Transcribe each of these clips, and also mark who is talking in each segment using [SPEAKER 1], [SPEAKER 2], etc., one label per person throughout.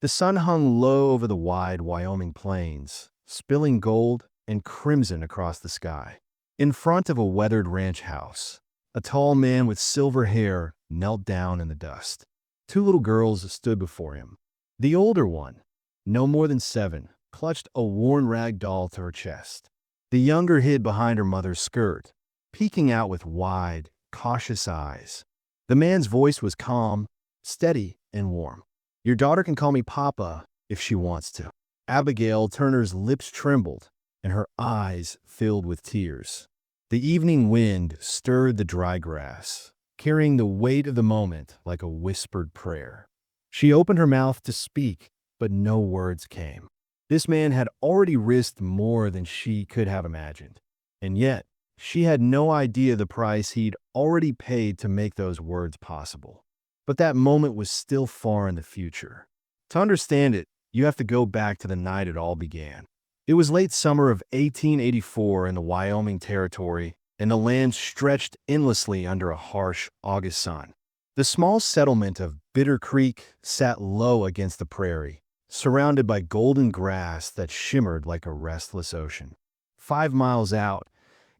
[SPEAKER 1] The sun hung low over the wide Wyoming plains, spilling gold and crimson across the sky. In front of a weathered ranch house, a tall man with silver hair knelt down in the dust. Two little girls stood before him. The older one, no more than 7, clutched a worn rag doll to her chest. The younger hid behind her mother's skirt, peeking out with wide, cautious eyes. The man's voice was calm, steady, and warm. "Your daughter can call me Papa if she wants to." Abigail Turner's lips trembled, and her eyes filled with tears. The evening wind stirred the dry grass, carrying the weight of the moment like a whispered prayer. She opened her mouth to speak, but no words came. This man had already risked more than she could have imagined, and yet she had no idea the price he'd already paid to make those words possible. But that moment was still far in the future. To understand it, you have to go back to the night it all began. It was late summer of 1884 in the Wyoming Territory, and the land stretched endlessly under a harsh August sun. The small settlement of Bitter Creek sat low against the prairie, surrounded by golden grass that shimmered like a restless ocean. 5 miles out,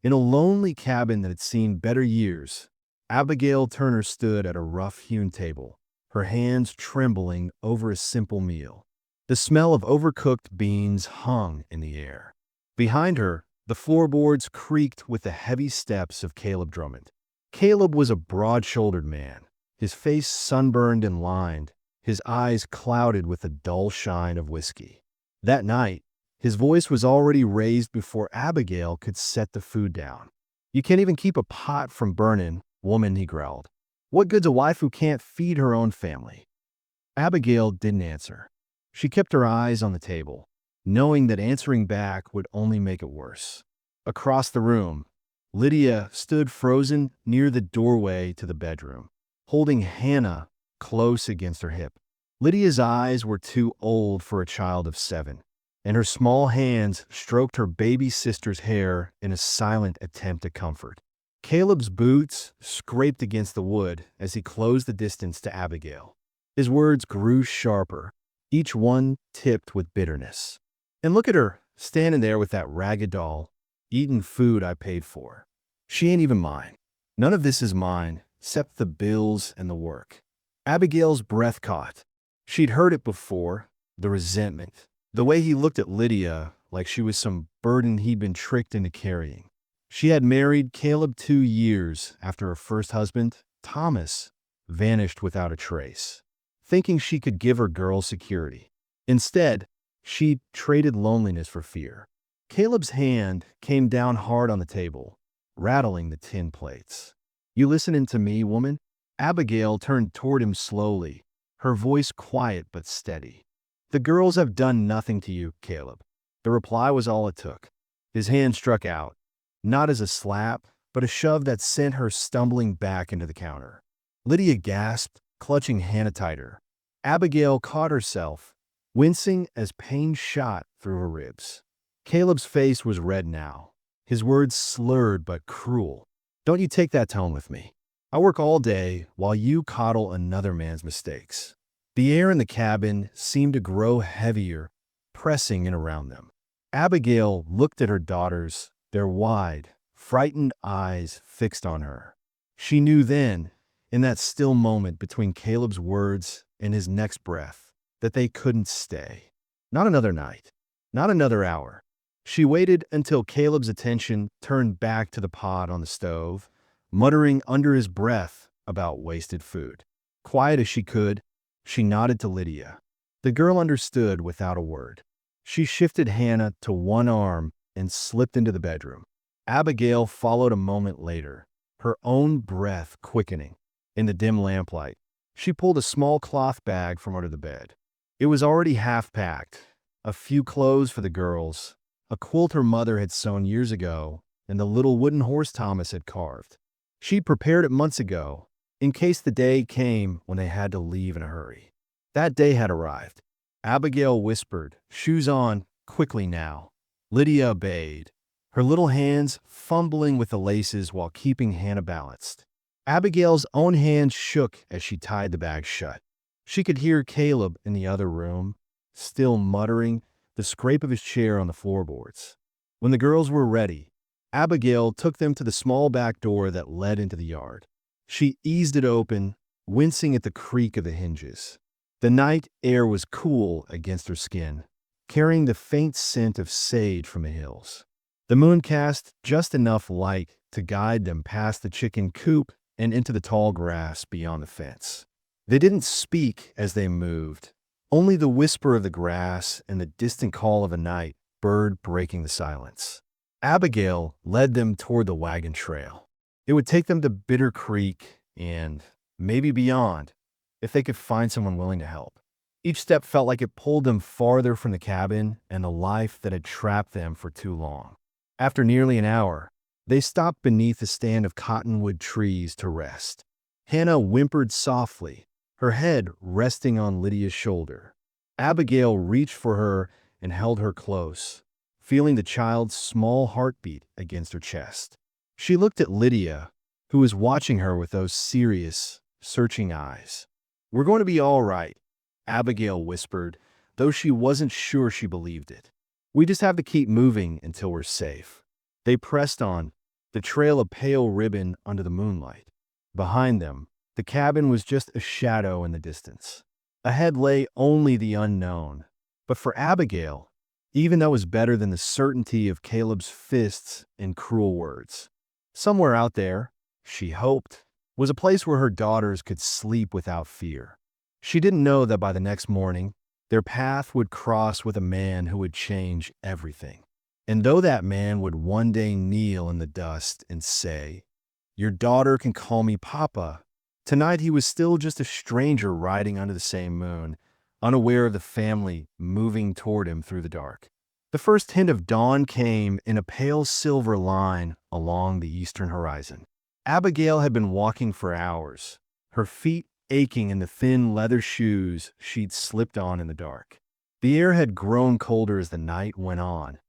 [SPEAKER 1] in a lonely cabin that had seen better years, Abigail Turner stood at a rough-hewn table, her hands trembling over a simple meal. The smell of overcooked beans hung in the air. Behind her, the floorboards creaked with the heavy steps of Caleb Drummond. Caleb was a broad-shouldered man, his face sunburned and lined, his eyes clouded with the dull shine of whiskey. That night, his voice was already raised before Abigail could set the food down. "You can't even keep a pot from burning, woman," he growled. "What good's a wife who can't feed her own family?" Abigail didn't answer. She kept her eyes on the table, knowing that answering back would only make it worse. Across the room, Lydia stood frozen near the doorway to the bedroom, holding Hannah close against her hip. Lydia's eyes were too old for a child of 7, and her small hands stroked her baby sister's hair in a silent attempt at comfort. Caleb's boots scraped against the wood as he closed the distance to Abigail. His words grew sharper, each one tipped with bitterness. "And look at her, standing there with that ragged doll, eating food I paid for. She ain't even mine. None of this is mine, except the bills and the work." Abigail's breath caught. She'd heard it before, the resentment, the way he looked at Lydia like she was some burden he'd been tricked into carrying. She had married Caleb 2 years after her first husband, Thomas, vanished without a trace, thinking she could give her girl security. Instead, she traded loneliness for fear. Caleb's hand came down hard on the table, rattling the tin plates. "You listening to me, woman?" Abigail turned toward him slowly, her voice quiet but steady. "The girls have done nothing to you, Caleb." The reply was all it took. His hand struck out, not as a slap, but a shove that sent her stumbling back into the counter. Lydia gasped, clutching Hannah tighter. Abigail caught herself, wincing as pain shot through her ribs. Caleb's face was red now, his words slurred but cruel. "Don't you take that tone with me. I work all day while you coddle another man's mistakes." The air in the cabin seemed to grow heavier, pressing in around them. Abigail looked at her daughters, their wide, frightened eyes fixed on her. She knew then, in that still moment between Caleb's words and his next breath, that they couldn't stay. Not another night, not another hour. She waited until Caleb's attention turned back to the pot on the stove, muttering under his breath about wasted food. Quiet as she could, she nodded to Lydia. The girl understood without a word. She shifted Hannah to one arm and slipped into the bedroom. Abigail followed a moment later, her own breath quickening. In the dim lamplight, she pulled a small cloth bag from under the bed. It was already half-packed, a few clothes for the girls, a quilt her mother had sewn years ago, and the little wooden horse Thomas had carved. She'd prepared it months ago, in case the day came when they had to leave in a hurry. That day had arrived. Abigail whispered, "Shoes on, quickly now." Lydia obeyed, her little hands fumbling with the laces while keeping Hannah balanced. Abigail's own hands shook as she tied the bag shut. She could hear Caleb in the other room, still muttering, the scrape of his chair on the floorboards. When the girls were ready, Abigail took them to the small back door that led into the yard. She eased it open, wincing at the creak of the hinges. The night air was cool against her skin, carrying the faint scent of sage from the hills. The moon cast just enough light to guide them past the chicken coop and into the tall grass beyond the fence. They didn't speak as they moved, only the whisper of the grass and the distant call of a night bird breaking the silence. Abigail led them toward the wagon trail. It would take them to Bitter Creek and maybe beyond, if they could find someone willing to help. Each step felt like it pulled them farther from the cabin and the life that had trapped them for too long. After nearly an hour, they stopped beneath a stand of cottonwood trees to rest. Hannah whimpered softly, her head resting on Lydia's shoulder. Abigail reached for her and held her close, feeling the child's small heartbeat against her chest. She looked at Lydia, who was watching her with those serious, searching eyes. "We're going to be all right," Abigail whispered, though she wasn't sure she believed it. "We just have to keep moving until we're safe." They pressed on, the trail a pale ribbon under the moonlight. Behind them, the cabin was just a shadow in the distance. Ahead lay only the unknown. But for Abigail, even that was better than the certainty of Caleb's fists and cruel words. Somewhere out there, she hoped, was a place where her daughters could sleep without fear. She didn't know that by the next morning, their path would cross with a man who would change everything. And though that man would one day kneel in the dust and say, "Your daughter can call me Papa," tonight he was still just a stranger riding under the same moon, unaware of the family moving toward him through the dark. The first hint of dawn came in a pale silver line along the eastern horizon. Abigail had been walking for hours, her feet aching in the thin leather shoes she'd slipped on in the dark. The air had grown colder as the night went on,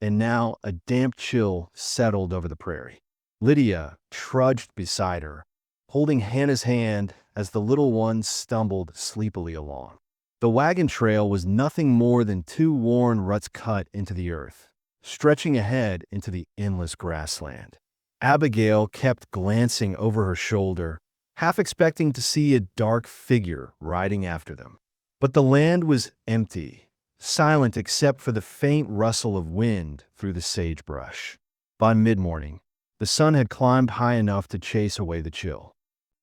[SPEAKER 1] and now a damp chill settled over the prairie. Lydia trudged beside her, holding Hannah's hand as the little one stumbled sleepily along. The wagon trail was nothing more than two worn ruts cut into the earth, stretching ahead into the endless grassland. Abigail kept glancing over her shoulder, half expecting to see a dark figure riding after them. But the land was empty, silent except for the faint rustle of wind through the sagebrush. By mid-morning, the sun had climbed high enough to chase away the chill.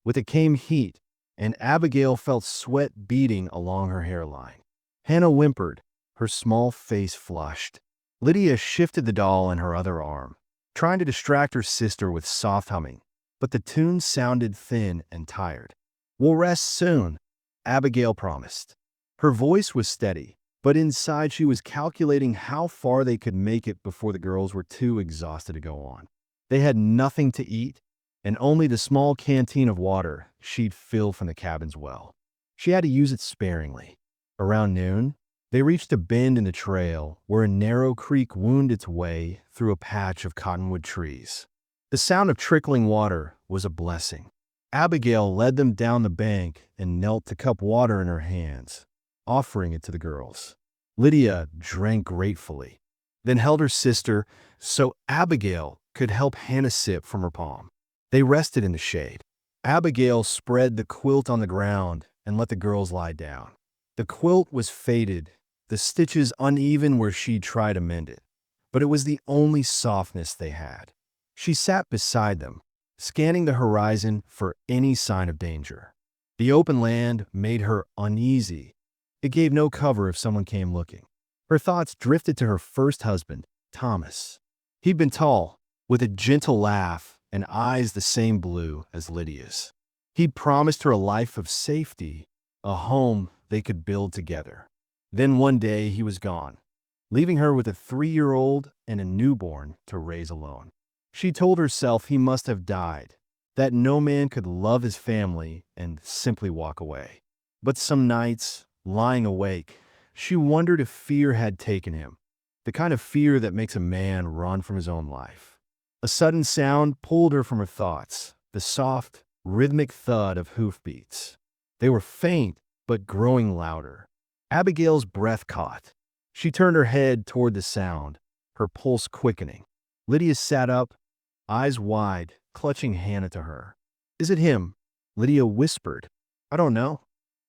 [SPEAKER 1] With it came heat, and Abigail felt sweat beading along her hairline. Hannah whimpered, her small face flushed. Lydia shifted the doll in her other arm, trying to distract her sister with soft humming, but the tune sounded thin and tired. "We'll rest soon," Abigail promised. Her voice was steady, but inside she was calculating how far they could make it before the girls were too exhausted to go on. They had nothing to eat, and only the small canteen of water she'd filled from the cabin's well. She had to use it sparingly. Around noon, they reached a bend in the trail where a narrow creek wound its way through a patch of cottonwood trees. The sound of trickling water was a blessing. Abigail led them down the bank and knelt to cup water in her hands, offering it to the girls. Lydia drank gratefully, then held her sister so Abigail could help Hannah sip from her palm. They rested in the shade. Abigail spread the quilt on the ground and let the girls lie down. The quilt was faded, the stitches uneven where she'd tried to mend it, but it was the only softness they had. She sat beside them, scanning the horizon for any sign of danger. The open land made her uneasy. It gave no cover if someone came looking. Her thoughts drifted to her first husband, Thomas. He'd been tall, with a gentle laugh and eyes the same blue as Lydia's. He'd promised her a life of safety, a home they could build together. Then one day he was gone, leaving her with a 3-year-old and a newborn to raise alone. She told herself he must have died, that no man could love his family and simply walk away. But some nights, lying awake, she wondered if fear had taken him, the kind of fear that makes a man run from his own life. A sudden sound pulled her from her thoughts, the soft, rhythmic thud of hoofbeats. They were faint, but growing louder. Abigail's breath caught. She turned her head toward the sound, her pulse quickening. Lydia sat up, eyes wide, clutching Hannah to her. "Is it him?" Lydia whispered. "I don't know."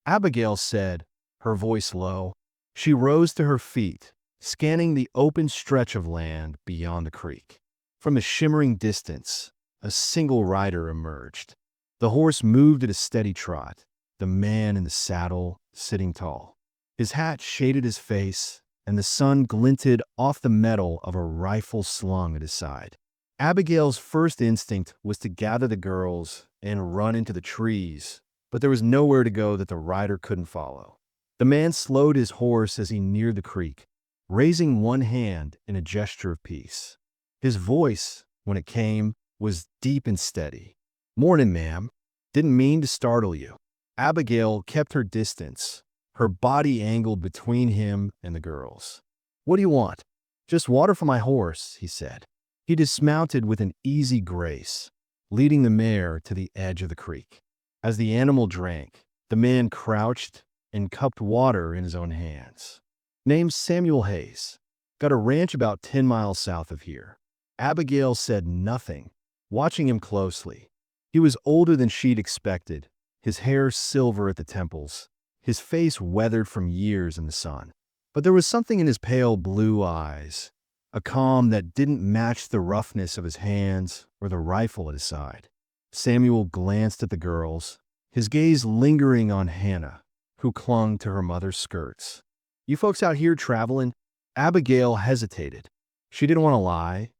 [SPEAKER 1] Abigail said, her voice low. She rose to her feet, scanning the open stretch of land beyond the creek. From the shimmering distance, a single rider emerged. The horse moved at a steady trot, the man in the saddle sitting tall. His hat shaded his face, and the sun glinted off the metal of a rifle slung at his side. Abigail's first instinct was to gather the girls and run into the trees, but there was nowhere to go that the rider couldn't follow. The man slowed his horse as he neared the creek, raising one hand in a gesture of peace. His voice, when it came, was deep and steady. "Morning, ma'am. Didn't mean to startle you." Abigail kept her distance, her body angled between him and the girls. "What do you want?" "Just water for my horse," he said. He dismounted with an easy grace, leading the mare to the edge of the creek. As the animal drank, the man crouched and cupped water in his own hands. "Name's Samuel Hayes. Got a ranch about 10 miles south of here." Abigail said nothing, watching him closely. He was older than she'd expected, his hair silver at the temples, his face weathered from years in the sun. But there was something in his pale blue eyes, a calm that didn't match the roughness of his hands or the rifle at his side. Samuel glanced at the girls, his gaze lingering on Hannah, who clung to her mother's skirts. "You folks out here traveling?" Abigail hesitated. She didn't want to lie,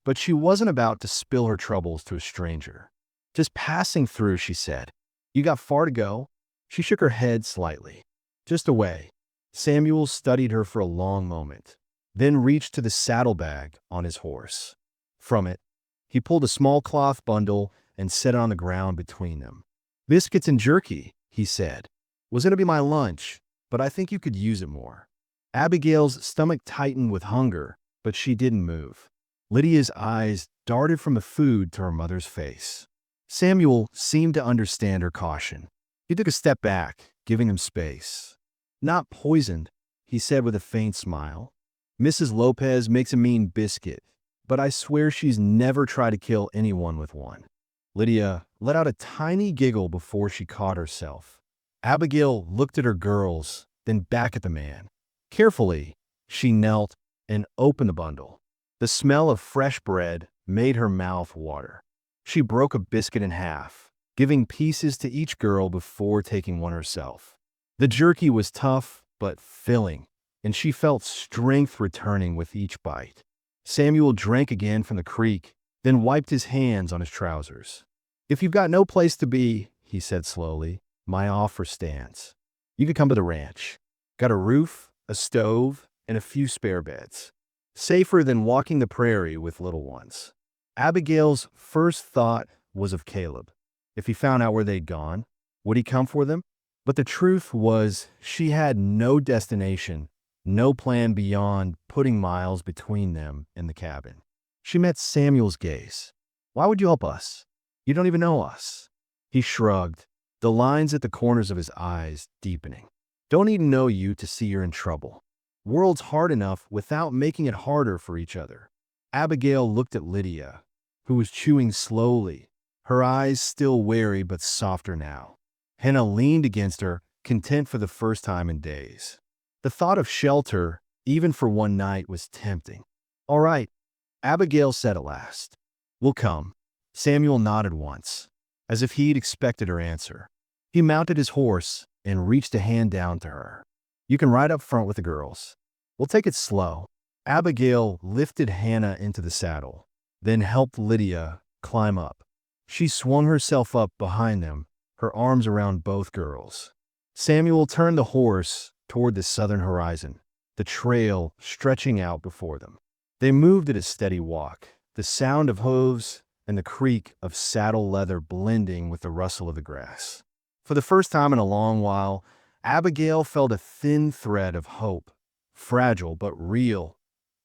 [SPEAKER 1] but she wasn't about to spill her troubles to a stranger. "Just passing through," she said. "You got far to go?" She shook her head slightly. "Just away." Samuel studied her for a long moment, then reached to the saddlebag on his horse. From it, he pulled a small cloth bundle and set it on the ground between them. "Biscuits and jerky," he said. "Was going to be my lunch, but I think you could use it more." Abigail's stomach tightened with hunger, but she didn't move. Lydia's eyes darted from the food to her mother's face. Samuel seemed to understand her caution. He took a step back, giving them space. "Not poisoned," he said with a faint smile. "Mrs. Lopez makes a mean biscuit, but I swear she's never tried to kill anyone with one." Lydia let out a tiny giggle before she caught herself. Abigail looked at her girls, then back at the man. Carefully, she knelt and opened the bundle. The smell of fresh bread made her mouth water. She broke a biscuit in half, giving pieces to each girl before taking one herself. The jerky was tough but filling, and she felt strength returning with each bite. Samuel drank again from the creek, then wiped his hands on his trousers. "If you've got no place to be," he said slowly, "my offer stands. You could come to the ranch. Got a roof, a stove, and a few spare beds. Safer than walking the prairie with little ones." Abigail's first thought was of Caleb. If he found out where they'd gone, would he come for them? But the truth was she had no destination, no plan beyond putting miles between them and the cabin. She met Samuel's gaze. "Why would you help us? You don't even know us." He shrugged, the lines at the corners of his eyes deepening. "Don't need to know you to see you're in trouble. World's hard enough without making it harder for each other." Abigail looked at Lydia, who was chewing slowly, her eyes still wary but softer now. Hannah leaned against her, content for the first time in days. The thought of shelter, even for one night, was tempting. "All right," Abigail said at last. "We'll come." Samuel nodded once, as if he'd expected her answer. He mounted his horse and reached a hand down to her. "You can ride up front with the girls. We'll take it slow." Abigail lifted Hannah into the saddle, then helped Lydia climb up. She swung herself up behind them, her arms around both girls. Samuel turned the horse toward the southern horizon, the trail stretching out before them. They moved at a steady walk, the sound of hooves and the creak of saddle leather blending with the rustle of the grass. For the first time in a long while, Abigail felt a thin thread of hope, fragile but real,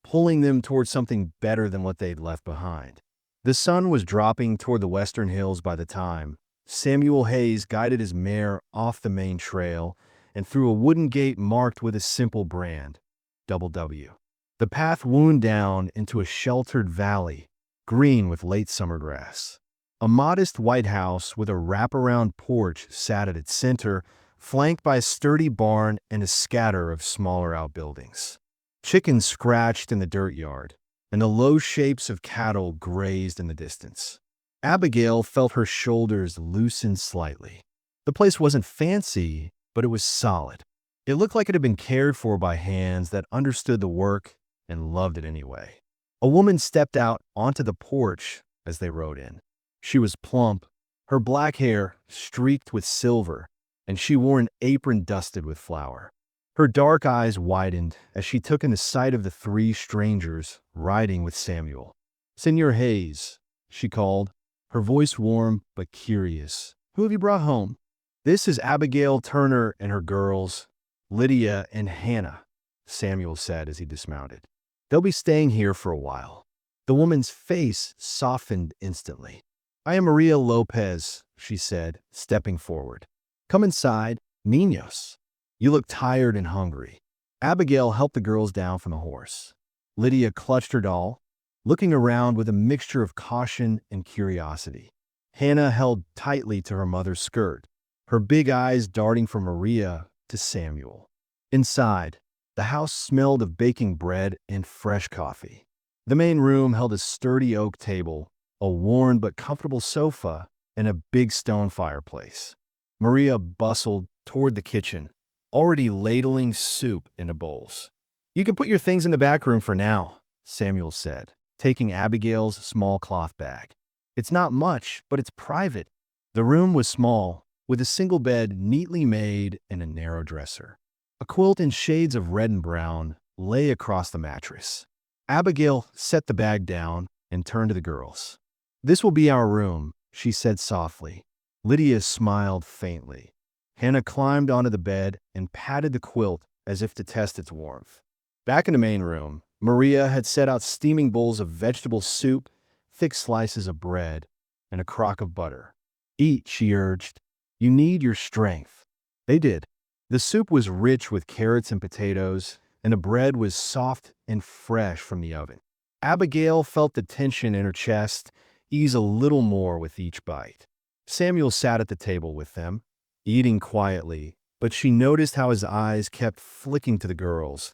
[SPEAKER 1] pulling them toward something better than what they'd left behind. The sun was dropping toward the western hills by the time Samuel Hayes guided his mare off the main trail and through a wooden gate marked with a simple brand, Double W. The path wound down into a sheltered valley, green with late summer grass. A modest white house with a wraparound porch sat at its center, flanked by a sturdy barn and a scatter of smaller outbuildings. Chickens scratched in the dirt yard, and the low shapes of cattle grazed in the distance. Abigail felt her shoulders loosen slightly. The place wasn't fancy, but it was solid. It looked like it had been cared for by hands that understood the work and loved it anyway. A woman stepped out onto the porch as they rode in. She was plump, her black hair streaked with silver, and she wore an apron dusted with flour. Her dark eyes widened as she took in the sight of the three strangers riding with Samuel. "Senor Hayes," she called, her voice warm but curious. "Who have you brought home?" "This is Abigail Turner and her girls, Lydia and Hannah," Samuel said as he dismounted. "They'll be staying here for a while." The woman's face softened instantly. "I am Maria Lopez," she said, stepping forward. "Come inside, niños. You look tired and hungry." Abigail helped the girls down from the horse. Lydia clutched her doll, looking around with a mixture of caution and curiosity. Hannah held tightly to her mother's skirt, her big eyes darting from Maria to Samuel. Inside, the house smelled of baking bread and fresh coffee. The main room held a sturdy oak table, a worn but comfortable sofa, and a big stone fireplace. Maria bustled toward the kitchen, already ladling soup into bowls. "You can put your things in the back room for now," Samuel said, taking Abigail's small cloth bag. "It's not much, but it's private." The room was small, with a single bed neatly made and a narrow dresser. A quilt in shades of red and brown lay across the mattress. Abigail set the bag down and turned to the girls. "This will be our room," she said softly. Lydia smiled faintly. Hannah climbed onto the bed and patted the quilt as if to test its warmth. Back in the main room, Maria had set out steaming bowls of vegetable soup, thick slices of bread, and a crock of butter. "Eat," she urged. "You need your strength." They did. The soup was rich with carrots and potatoes, and the bread was soft and fresh from the oven. Abigail felt the tension in her chest ease a little more with each bite. Samuel sat at the table with them, eating quietly, but she noticed how his eyes kept flicking to the girls,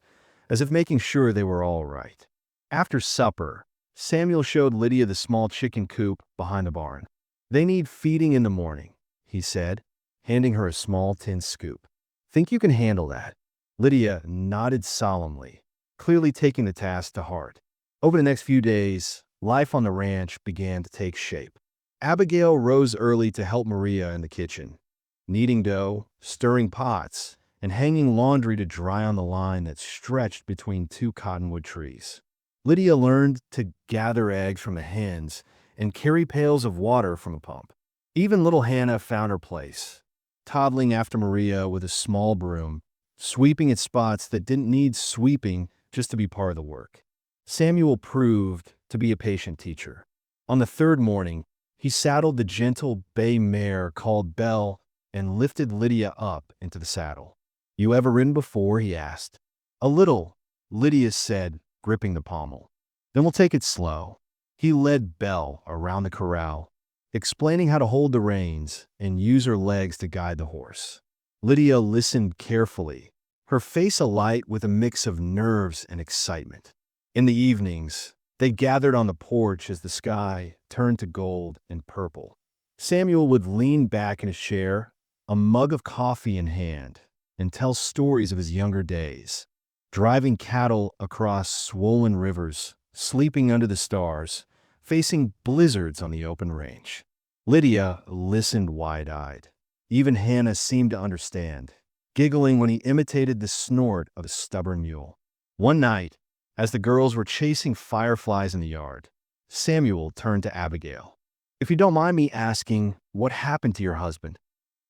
[SPEAKER 1] as if making sure they were all right. After supper, Samuel showed Lydia the small chicken coop behind the barn. "They need feeding in the morning," he said, handing her a small tin scoop. "Think you can handle that?" Lydia nodded solemnly, clearly taking the task to heart. Over the next few days, life on the ranch began to take shape. Abigail rose early to help Maria in the kitchen, kneading dough, stirring pots, and hanging laundry to dry on the line that stretched between two cottonwood trees. Lydia learned to gather eggs from the hens and carry pails of water from a pump. Even little Hannah found her place, toddling after Maria with a small broom, sweeping at spots that didn't need sweeping just to be part of the work. Samuel proved to be a patient teacher. On the third morning, he saddled the gentle bay mare called Belle and lifted Lydia up into the saddle. "You ever ridden before?" he asked. "A little," Lydia said, gripping the pommel. "Then we'll take it slow." He led Belle around the corral, explaining how to hold the reins and use her legs to guide the horse. Lydia listened carefully, her face alight with a mix of nerves and excitement. In the evenings, they gathered on the porch as the sky turned to gold and purple. Samuel would lean back in his chair, a mug of coffee in hand, and tell stories of his younger days, driving cattle across swollen rivers, sleeping under the stars, facing blizzards on the open range. Lydia listened wide-eyed. Even Hannah seemed to understand, giggling when he imitated the snort of a stubborn mule. One night, as the girls were chasing fireflies in the yard, Samuel turned to Abigail. "If you don't mind me asking, what happened to your husband?"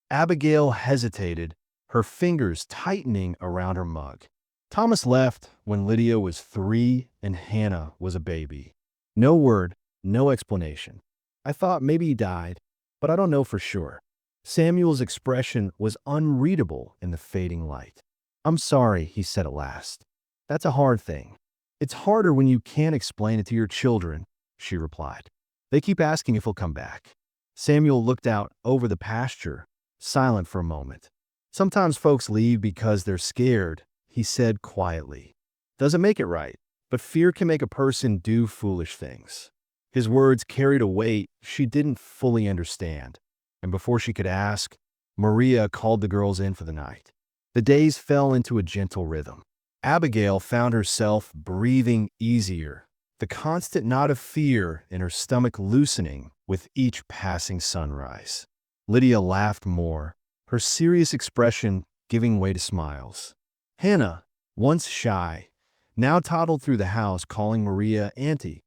[SPEAKER 1] Abigail hesitated, her fingers tightening around her mug. "Thomas left when Lydia was 3 and Hannah was a baby. No word, no explanation. I thought maybe he died, but I don't know for sure." Samuel's expression was unreadable in the fading light. "I'm sorry," he said at last. "That's a hard thing." "It's harder when you can't explain it to your children," she replied. "They keep asking if he'll come back." Samuel looked out over the pasture, silent for a moment. "Sometimes folks leave because they're scared," he said quietly. "Doesn't make it right, but fear can make a person do foolish things." His words carried a weight she didn't fully understand, and before she could ask, Maria called the girls in for the night. The days fell into a gentle rhythm. Abigail found herself breathing easier, the constant knot of fear in her stomach loosening with each passing sunrise. Lydia laughed more, her serious expression giving way to smiles. Hannah, once shy, now toddled through the house calling Maria Auntie.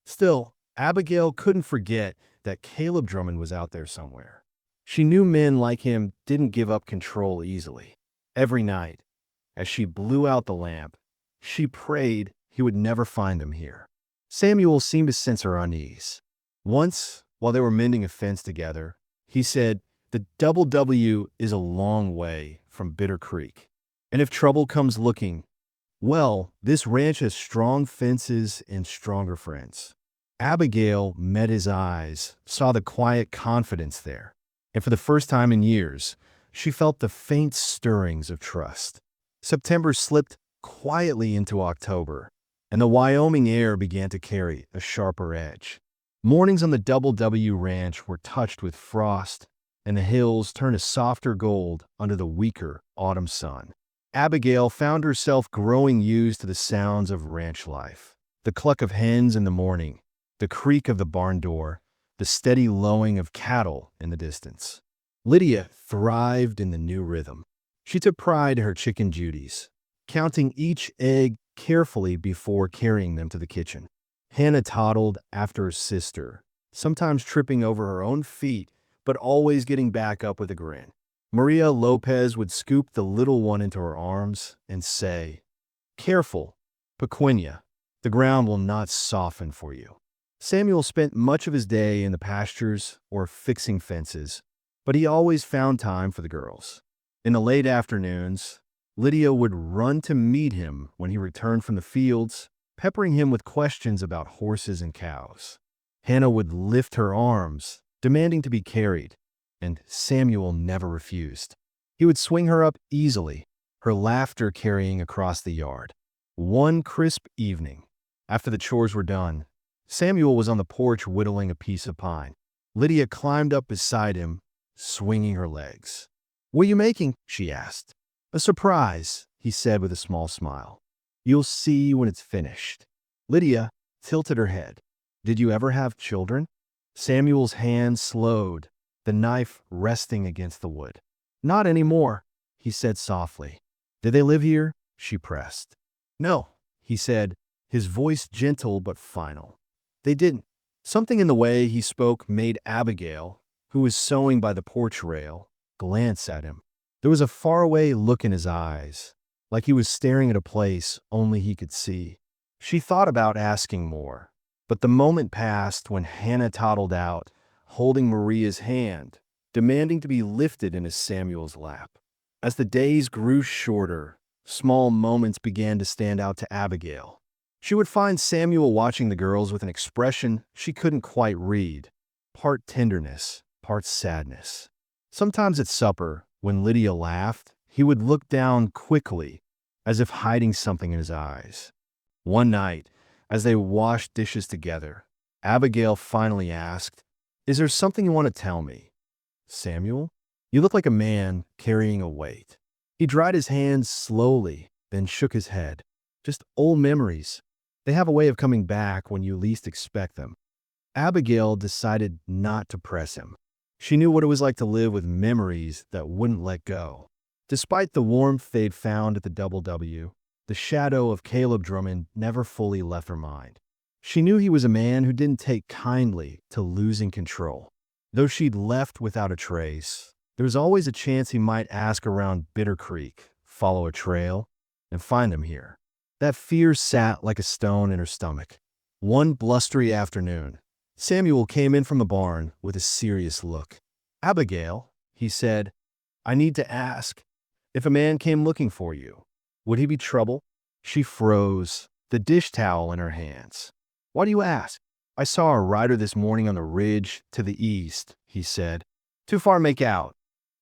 [SPEAKER 1] Still, Abigail couldn't forget that Caleb Drummond was out there somewhere. She knew men like him didn't give up control easily. Every night, as she blew out the lamp, she prayed he would never find him here. Samuel seemed to sense her unease. Once, while they were mending a fence together, he said, "The double W is a long way from Bitter Creek. And if trouble comes looking, well, this ranch has strong fences and stronger friends." Abigail met his eyes, saw the quiet confidence there, and for the first time in years, she felt the faint stirrings of trust. September slipped quietly into October, and the Wyoming air began to carry a sharper edge. Mornings on the Double W Ranch were touched with frost, and the hills turned a softer gold under the weaker autumn sun. Abigail found herself growing used to the sounds of ranch life. The cluck of hens in the morning, the creak of the barn door, the steady lowing of cattle in the distance. Lydia thrived in the new rhythm. She took pride in her chicken duties, counting each egg carefully before carrying them to the kitchen. Hannah toddled after her sister, sometimes tripping over her own feet, but always getting back up with a grin. Maria Lopez would scoop the little one into her arms and say, "Careful, Pequena, the ground will not soften for you." Samuel spent much of his day in the pastures or fixing fences, but he always found time for the girls. In the late afternoons, Lydia would run to meet him when he returned from the fields, peppering him with questions about horses and cows. Hannah would lift her arms, demanding to be carried, and Samuel never refused. He would swing her up easily, her laughter carrying across the yard. One crisp evening, after the chores were done, Samuel was on the porch whittling a piece of pine. Lydia climbed up beside him, swinging her legs. "What are you making?" she asked. "A surprise," he said with a small smile. "You'll see when it's finished." Lydia tilted her head. "Did you ever have children?" Samuel's hand slowed, the knife resting against the wood. "Not anymore," he said softly. "Did they live here?" she pressed. "No," he said, his voice gentle but final. "They didn't." Something in the way he spoke made Abigail, who was sewing by the porch rail, glance at him. There was a faraway look in his eyes, like he was staring at a place only he could see. She thought about asking more, but the moment passed when Hannah toddled out, holding Maria's hand, demanding to be lifted into Samuel's lap. As the days grew shorter, small moments began to stand out to Abigail. She would find Samuel watching the girls with an expression she couldn't quite read, part tenderness, part sadness. Sometimes at supper, when Lydia laughed, he would look down quickly, as if hiding something in his eyes. One night, as they washed dishes together, Abigail finally asked, "Is there something you want to tell me?" "Samuel, you look like a man carrying a weight." He dried his hands slowly, then shook his head. "Just old memories. They have a way of coming back when you least expect them." Abigail decided not to press him. She knew what it was like to live with memories that wouldn't let go. Despite the warmth they'd found at the Double W, the shadow of Caleb Drummond never fully left her mind. She knew he was a man who didn't take kindly to losing control. Though she'd left without a trace, there was always a chance he might ask around Bitter Creek, follow a trail, and find him here. That fear sat like a stone in her stomach. One blustery afternoon, Samuel came in from the barn with a serious look. "Abigail," he said. "I need to ask. If a man came looking for you, would he be trouble?" She froze, the dish towel in her hands. "Why do you ask?" "I saw a rider this morning on the ridge to the east," he said. "Too far to make out."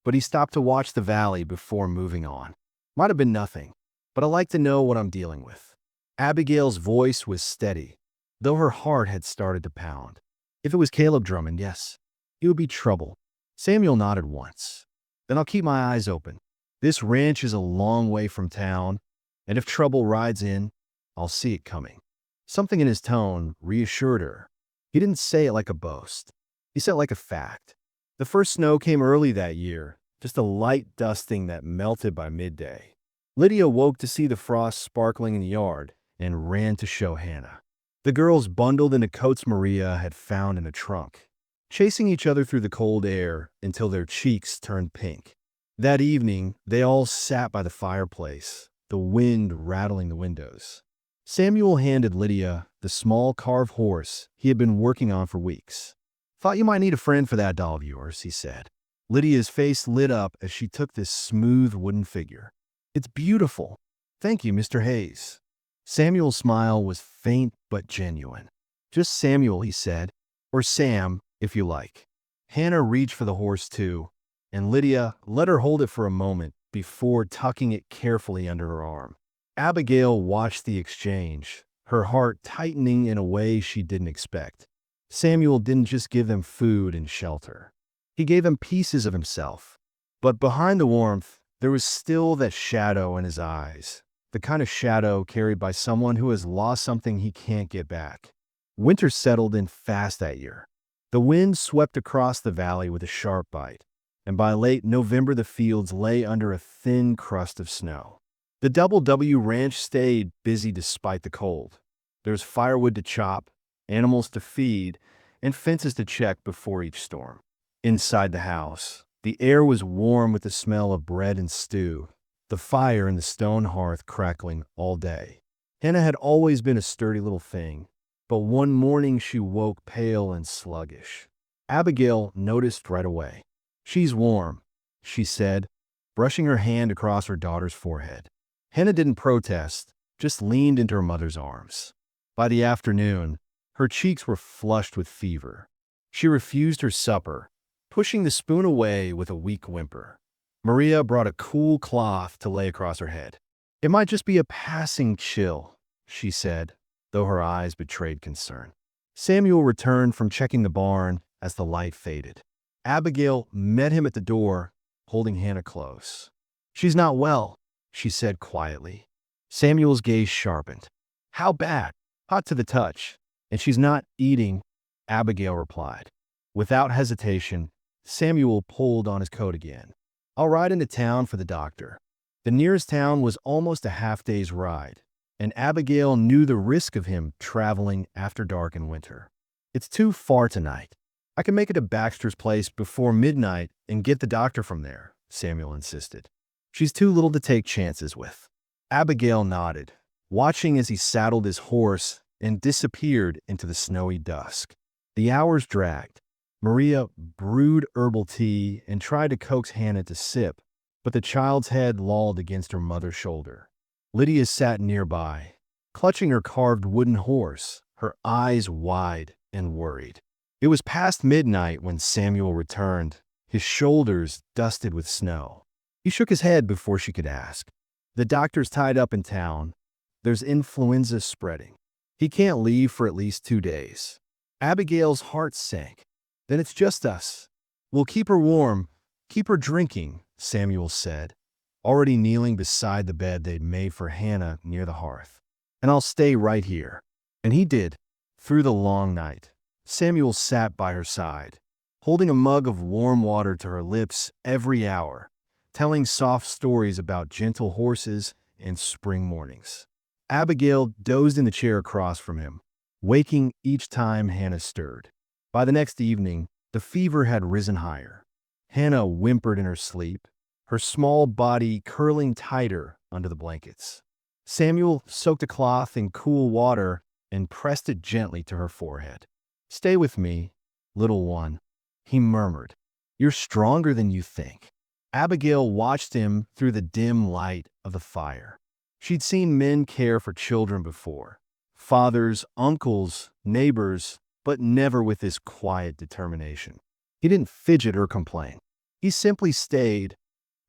[SPEAKER 1] But he stopped to watch the valley before moving on. "Might have been nothing, but I like to know what I'm dealing with." Abigail's voice was steady, though her heart had started to pound. "If it was Caleb Drummond, yes, it would be trouble." Samuel nodded once. "Then I'll keep my eyes open. This ranch is a long way from town, and if trouble rides in, I'll see it coming." Something in his tone reassured her. He didn't say it like a boast. He said it like a fact. The first snow came early that year, just a light dusting that melted by midday. Lydia woke to see the frost sparkling in the yard and ran to show Hannah. The girls bundled into coats Maria had found in a trunk, chasing each other through the cold air until their cheeks turned pink. That evening, they all sat by the fireplace, the wind rattling the windows. Samuel handed Lydia the small carved horse he had been working on for weeks. "Thought you might need a friend for that doll of yours," he said. Lydia's face lit up as she took this smooth wooden figure. "It's beautiful. Thank you, Mr. Hayes." Samuel's smile was faint but genuine. "Just Samuel," he said, "or Sam, if you like." Hannah reached for the horse too, and Lydia let her hold it for a moment before tucking it carefully under her arm. Abigail watched the exchange, her heart tightening in a way she didn't expect. Samuel didn't just give them food and shelter. He gave them pieces of himself. But behind the warmth, there was still that shadow in his eyes, the kind of shadow carried by someone who has lost something he can't get back. Winter settled in fast that year. The wind swept across the valley with a sharp bite, and by late November the fields lay under a thin crust of snow. The Double W Ranch stayed busy despite the cold. There was firewood to chop, animals to feed, and fences to check before each storm. Inside the house, the air was warm with the smell of bread and stew, the fire in the stone hearth crackling all day. Hannah had always been a sturdy little thing, but one morning she woke pale and sluggish. Abigail noticed right away. "She's warm," she said, brushing her hand across her daughter's forehead. Hannah didn't protest, just leaned into her mother's arms. By the afternoon, her cheeks were flushed with fever. She refused her supper, pushing the spoon away with a weak whimper. Maria brought a cool cloth to lay across her head. "It might just be a passing chill," she said, though her eyes betrayed concern. Samuel returned from checking the barn as the light faded. Abigail met him at the door, holding Hannah close. "She's not well," she said quietly. Samuel's gaze sharpened. "How bad?" "Hot to the touch. And she's not eating," Abigail replied. Without hesitation, Samuel pulled on his coat again. "I'll ride into town for the doctor." The nearest town was almost a half-day's ride, and Abigail knew the risk of him traveling after dark in winter. "It's too far tonight. I can make it to Baxter's place before midnight and get the doctor from there," Samuel insisted. "She's too little to take chances with." Abigail nodded, watching as he saddled his horse and disappeared into the snowy dusk. The hours dragged. Maria brewed herbal tea and tried to coax Hannah to sip, but the child's head lolled against her mother's shoulder. Lydia sat nearby, clutching her carved wooden horse, her eyes wide and worried. It was past midnight when Samuel returned, his shoulders dusted with snow. He shook his head before she could ask. "The doctor's tied up in town. There's influenza spreading. He can't leave for at least 2 days." Abigail's heart sank. "Then it's just us. We'll keep her warm, keep her drinking," Samuel said, already kneeling beside the bed they'd made for Hannah near the hearth. "And I'll stay right here." And he did, through the long night. Samuel sat by her side, holding a mug of warm water to her lips every hour, telling soft stories about gentle horses and spring mornings. Abigail dozed in the chair across from him, waking each time Hannah stirred. By the next evening, the fever had risen higher. Hannah whimpered in her sleep, her small body curling tighter under the blankets. Samuel soaked a cloth in cool water and pressed it gently to her forehead. "Stay with me, little one," he murmured. You're stronger than you think." Abigail watched him through the dim light of the fire. She'd seen men care for children before. Fathers, uncles, neighbors, but never with this quiet determination. He didn't fidget or complain. He simply stayed,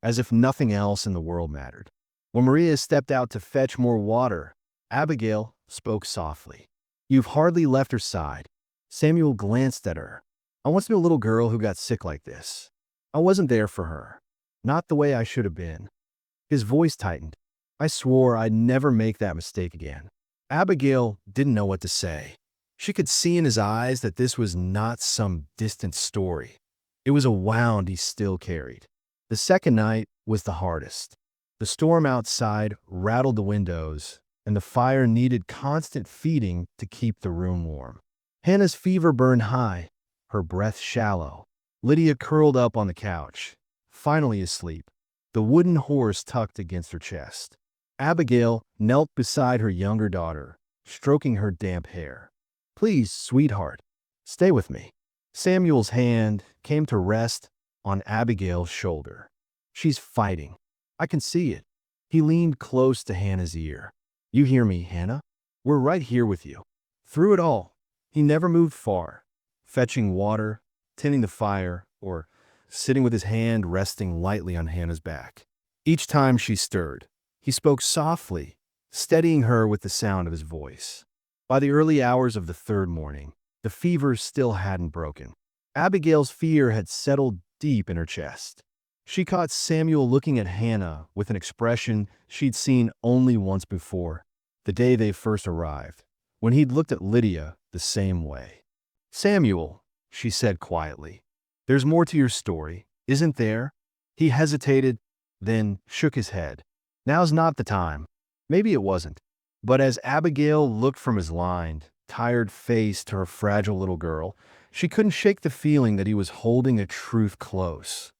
[SPEAKER 1] as if nothing else in the world mattered. When Maria stepped out to fetch more water, Abigail spoke softly. "You've hardly left her side." Samuel glanced at her. "I once knew a little girl who got sick like this. I wasn't there for her. Not the way I should have been." His voice tightened. "I swore I'd never make that mistake again." Abigail didn't know what to say. She could see in his eyes that this was not some distant story. It was a wound he still carried. The second night was the hardest. The storm outside rattled the windows, and the fire needed constant feeding to keep the room warm. Hannah's fever burned high, her breath shallow. Lydia curled up on the couch, finally asleep, the wooden horse tucked against her chest. Abigail knelt beside her younger daughter, stroking her damp hair. "Please, sweetheart, stay with me." Samuel's hand came to rest on Abigail's shoulder. "She's fighting. I can see it." He leaned close to Hannah's ear. "You hear me, Hannah? We're right here with you." Through it all, he never moved far, fetching water, tending the fire, or sitting with his hand resting lightly on Hannah's back. Each time she stirred, he spoke softly, steadying her with the sound of his voice. By the early hours of the third morning, the fever still hadn't broken. Abigail's fear had settled deep in her chest. She caught Samuel looking at Hannah with an expression she'd seen only once before, the day they first arrived, when he'd looked at Lydia the same way. "Samuel," she said quietly, "there's more to your story, isn't there?" He hesitated, then shook his head. "Now's not the time." Maybe it wasn't. But as Abigail looked from his lined, tired face to her fragile little girl, she couldn't shake the feeling that he was holding a truth close,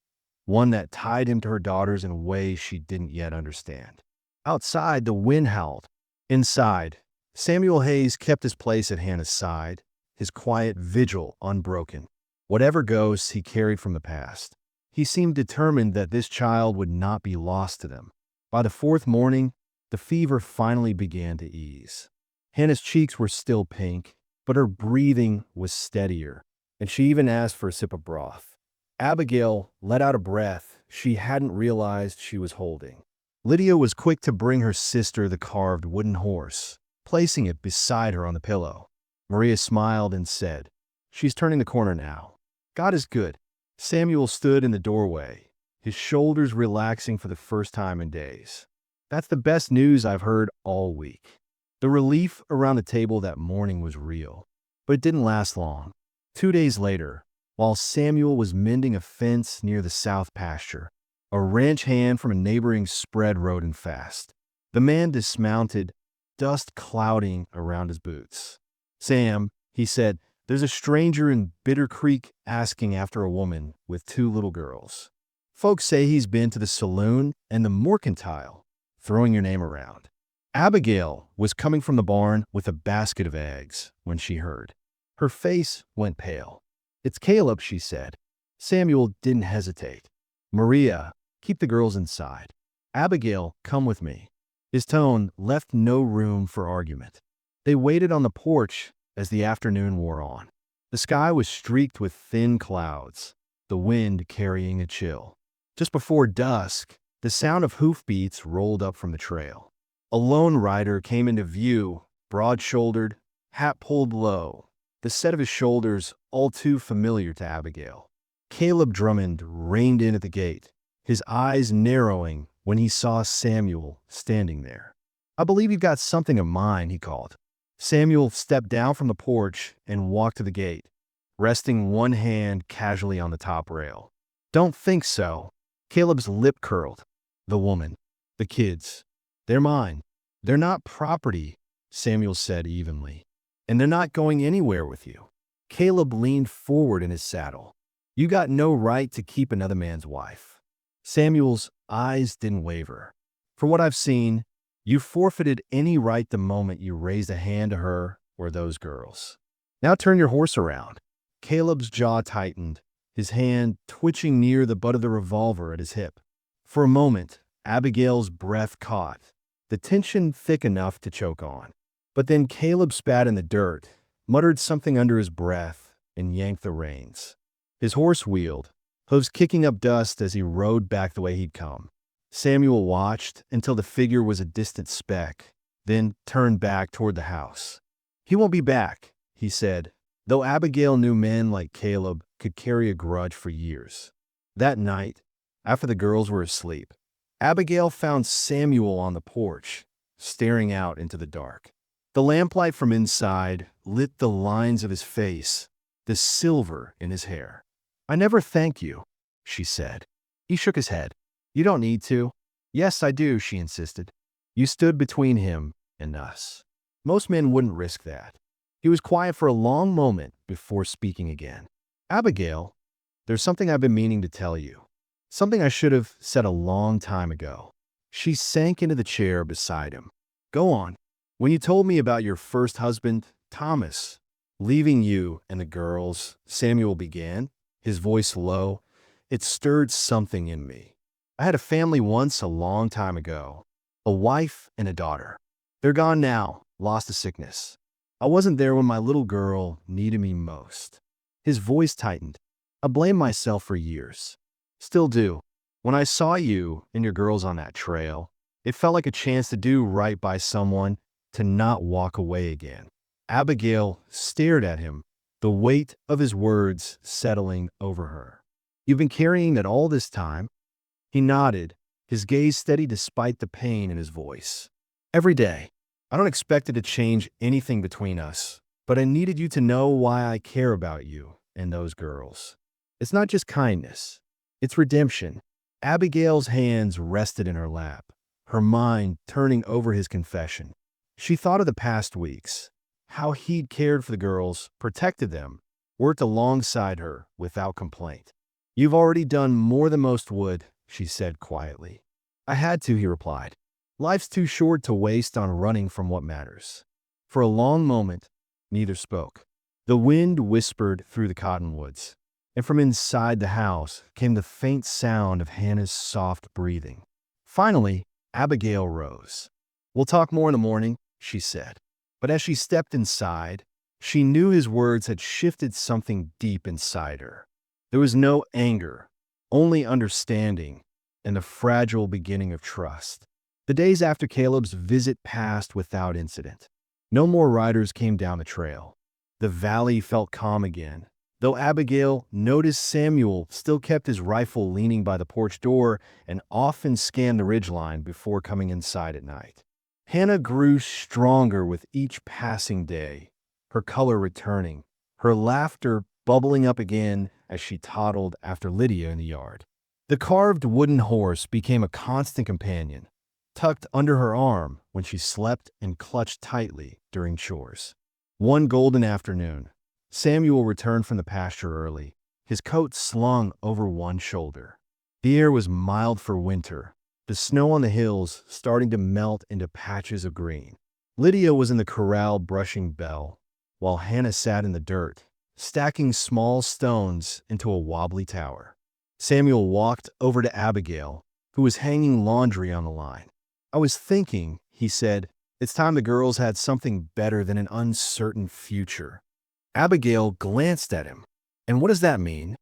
[SPEAKER 1] one that tied him to her daughters in ways she didn't yet understand. Outside, the wind howled. Inside, Samuel Hayes kept his place at Hannah's side, his quiet vigil unbroken. Whatever ghosts he carried from the past, he seemed determined that this child would not be lost to them. By the fourth morning, the fever finally began to ease. Hannah's cheeks were still pink, but her breathing was steadier, and she even asked for a sip of broth. Abigail let out a breath she hadn't realized she was holding. Lydia was quick to bring her sister the carved wooden horse, placing it beside her on the pillow. Maria smiled and said, "She's turning the corner now. God is good." Samuel stood in the doorway, his shoulders relaxing for the first time in days. "That's the best news I've heard all week." The relief around the table that morning was real, but it didn't last long. 2 days later, while Samuel was mending a fence near the south pasture, a ranch hand from a neighboring spread rode in fast. The man dismounted, dust clouding around his boots. "Sam," he said, "there's a stranger in Bitter Creek asking after a woman with 2 little girls. Folks say he's been to the saloon and the mercantile, throwing your name around." Abigail was coming from the barn with a basket of eggs when she heard. Her face went pale. "It's Caleb," she said. Samuel didn't hesitate. "Maria, keep the girls inside. Abigail, come with me." His tone left no room for argument. They waited on the porch as the afternoon wore on. The sky was streaked with thin clouds, the wind carrying a chill. Just before dusk, the sound of hoofbeats rolled up from the trail. A lone rider came into view, broad-shouldered, hat pulled low, the set of his shoulders all too familiar to Abigail. Caleb Drummond reined in at the gate, his eyes narrowing when he saw Samuel standing there. "I believe you've got something of mine," he called. Samuel stepped down from the porch and walked to the gate, resting one hand casually on the top rail. "Don't think so." Caleb's lip curled. "The woman, the kids, they're mine. They're not property," Samuel said evenly. "And they're not going anywhere with you." Caleb leaned forward in his saddle. "You got no right to keep another man's wife." Samuel's eyes didn't waver. "For what I've seen, you forfeited any right the moment you raised a hand to her or those girls. Now turn your horse around." Caleb's jaw tightened, his hand twitching near the butt of the revolver at his hip. For a moment, Abigail's breath caught, the tension thick enough to choke on. But then Caleb spat in the dirt, muttered something under his breath, and yanked the reins. His horse wheeled, hooves kicking up dust as he rode back the way he'd come. Samuel watched until the figure was a distant speck, then turned back toward the house. "He won't be back," he said, though Abigail knew men like Caleb could carry a grudge for years. That night, after the girls were asleep, Abigail found Samuel on the porch, staring out into the dark. The lamplight from inside lit the lines of his face, the silver in his hair. "I never thank you," she said. He shook his head. "You don't need to." "Yes, I do," she insisted. "You stood between him and us." Most men wouldn't risk that. He was quiet for a long moment before speaking again. "Abigail, there's something I've been meaning to tell you. Something I should have said a long time ago." She sank into the chair beside him. "Go on. When you told me about your first husband, Thomas, leaving you and the girls," Samuel began, his voice low. "It stirred something in me. I had a family once a long time ago, a wife and a daughter. They're gone now, lost to sickness. I wasn't there when my little girl needed me most." His voice tightened. "I blamed myself for years. Still do. When I saw you and your girls on that trail, it felt like a chance to do right by someone, to not walk away again." Abigail stared at him, the weight of his words settling over her. "You've been carrying that all this time?" He nodded, his gaze steady despite the pain in his voice. "Every day. I don't expect it to change anything between us, but I needed you to know why I care about you and those girls. It's not just kindness. It's redemption." Abigail's hands rested in her lap, her mind turning over his confession. She thought of the past weeks, how he'd cared for the girls, protected them, worked alongside her without complaint. "You've already done more than most would," she said quietly. "I had to," he replied. "Life's too short to waste on running from what matters." For a long moment, neither spoke. The wind whispered through the cottonwoods, and from inside the house came the faint sound of Hannah's soft breathing. Finally, Abigail rose. "We'll talk more in the morning," she said. But as she stepped inside, she knew his words had shifted something deep inside her. There was no anger, only understanding and the fragile beginning of trust. The days after Caleb's visit passed without incident. No more riders came down the trail. The valley felt calm again, though Abigail noticed Samuel still kept his rifle leaning by the porch door and often scanned the ridgeline before coming inside at night. Hannah grew stronger with each passing day, her color returning, her laughter bubbling up again as she toddled after Lydia in the yard. The carved wooden horse became a constant companion, tucked under her arm when she slept and clutched tightly during chores. One golden afternoon, Samuel returned from the pasture early, his coat slung over one shoulder. The air was mild for winter, the snow on the hills starting to melt into patches of green. Lydia was in the corral brushing Belle, while Hannah sat in the dirt, stacking small stones into a wobbly tower. Samuel walked over to Abigail, who was hanging laundry on the line. "I was thinking," he said, "it's time the girls had something better than an uncertain future." Abigail glanced at him. "And what does that mean?"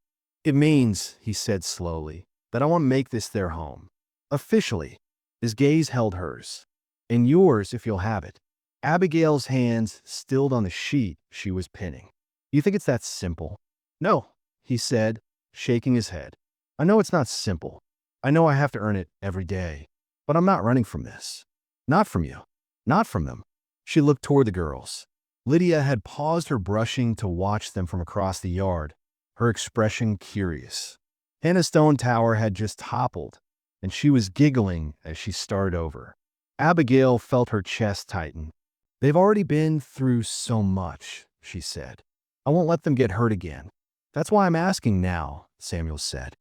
[SPEAKER 1] "It means," he said slowly, "that I want to make this their home. Officially." His gaze held hers. "And yours if you'll have it." Abigail's hands stilled on the sheet she was pinning. "You think it's that simple?" "No," he said, shaking his head. "I know it's not simple. I know I have to earn it every day. But I'm not running from this. Not from you. Not from them." She looked toward the girls. Lydia had paused her brushing to watch them from across the yard, her expression curious. Hannah's stone tower had just toppled, and she was giggling as she started over. Abigail felt her chest tighten. "They've already been through so much," she said. "I won't let them get hurt again." "That's why I'm asking now," Samuel said.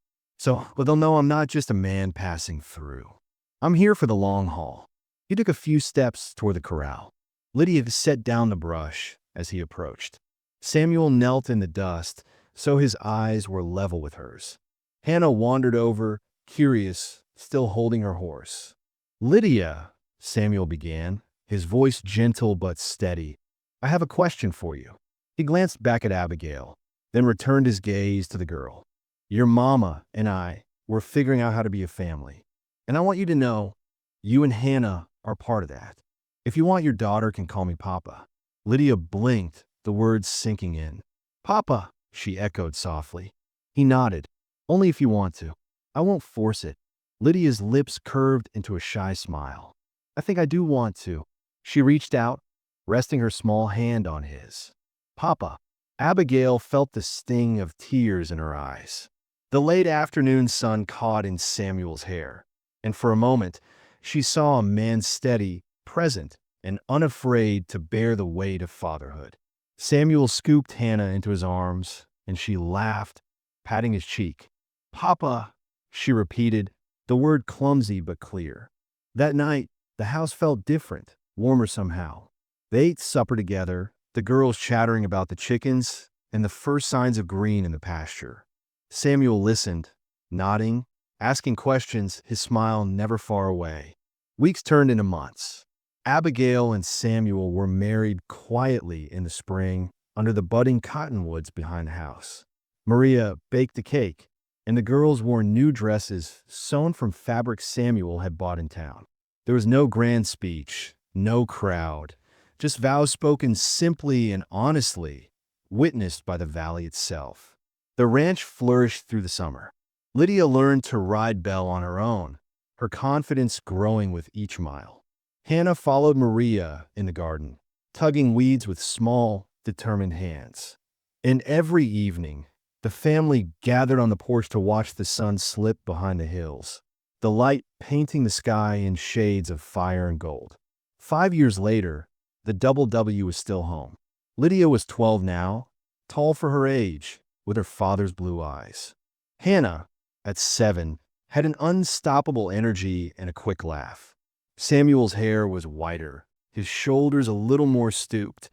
[SPEAKER 1] But they'll know I'm not just a man passing through. I'm here for the long haul." He took a few steps toward the corral. Lydia set down the brush as he approached. Samuel knelt in the dust, so his eyes were level with hers. Hannah wandered over, curious, still holding her horse. "Lydia," Samuel began, his voice gentle but steady, "I have a question for you." He glanced back at Abigail, then returned his gaze to the girl. "Your mama and I, we're figuring out how to be a family. And I want you to know, you and Hannah are part of that. If you want, your daughter can call me Papa." Lydia blinked, the words sinking in. "Papa," she echoed softly. He nodded. "Only if you want to. I won't force it." Lydia's lips curved into a shy smile. "I think I do want to." She reached out, resting her small hand on his. "Papa." Abigail felt the sting of tears in her eyes. The late afternoon sun caught in Samuel's hair, and for a moment she saw a man steady, present, and unafraid to bear the weight of fatherhood. Samuel scooped Hannah into his arms, and she laughed, patting his cheek. "Papa," she repeated, the word clumsy but clear. That night, the house felt different, warmer somehow. They ate supper together, the girls chattering about the chickens and the first signs of green in the pasture. Samuel listened, nodding, asking questions, his smile never far away. Weeks turned into months. Abigail and Samuel were married quietly in the spring under the budding cottonwoods behind the house. Maria baked the cake, and the girls wore new dresses sewn from fabric Samuel had bought in town. There was no grand speech, no crowd, just vows spoken simply and honestly, witnessed by the valley itself. The ranch flourished through the summer. Lydia learned to ride Belle on her own, her confidence growing with each mile. Hannah followed Maria in the garden, tugging weeds with small, determined hands. And every evening, the family gathered on the porch to watch the sun slip behind the hills, the light painting the sky in shades of fire and gold. 5 years later, the Double W was still home. Lydia was 12 now, tall for her age, with her father's blue eyes. Hannah, at 7, had an unstoppable energy and a quick laugh. Samuel's hair was whiter, his shoulders a little more stooped,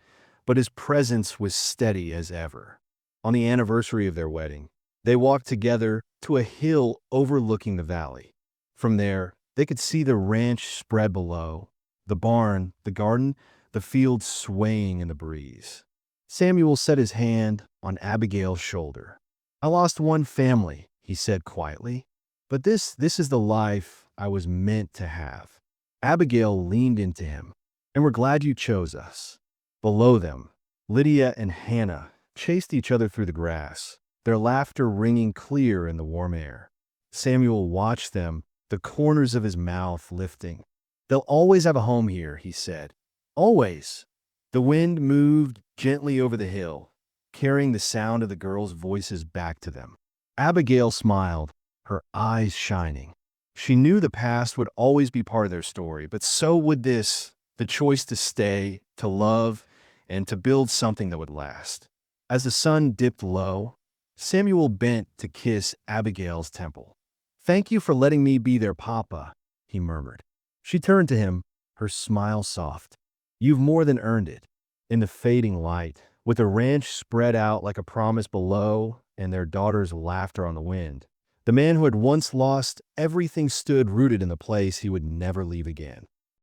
[SPEAKER 1] but his presence was steady as ever. On the anniversary of their wedding, they walked together to a hill overlooking the valley. From there, they could see the ranch spread below, the barn, the garden, the fields swaying in the breeze. Samuel set his hand on Abigail's shoulder. "I lost one family," he said quietly, "but this is the life I was meant to have." Abigail leaned into him. "And we're glad you chose us." Below them, Lydia and Hannah chased each other through the grass, their laughter ringing clear in the warm air. Samuel watched them, the corners of his mouth lifting. "They'll always have a home here," he said. "Always." The wind moved gently over the hill, carrying the sound of the girls' voices back to them. Abigail smiled, her eyes shining. She knew the past would always be part of their story, but so would this, the choice to stay, to love, and to build something that would last. As the sun dipped low, Samuel bent to kiss Abigail's temple. "Thank you for letting me be their papa," he murmured. She turned to him, her smile soft. "You've more than earned it." In the fading light, with the ranch spread out like a promise below and their daughter's laughter on the wind, the man who had once lost everything stood rooted in the place he would never leave again.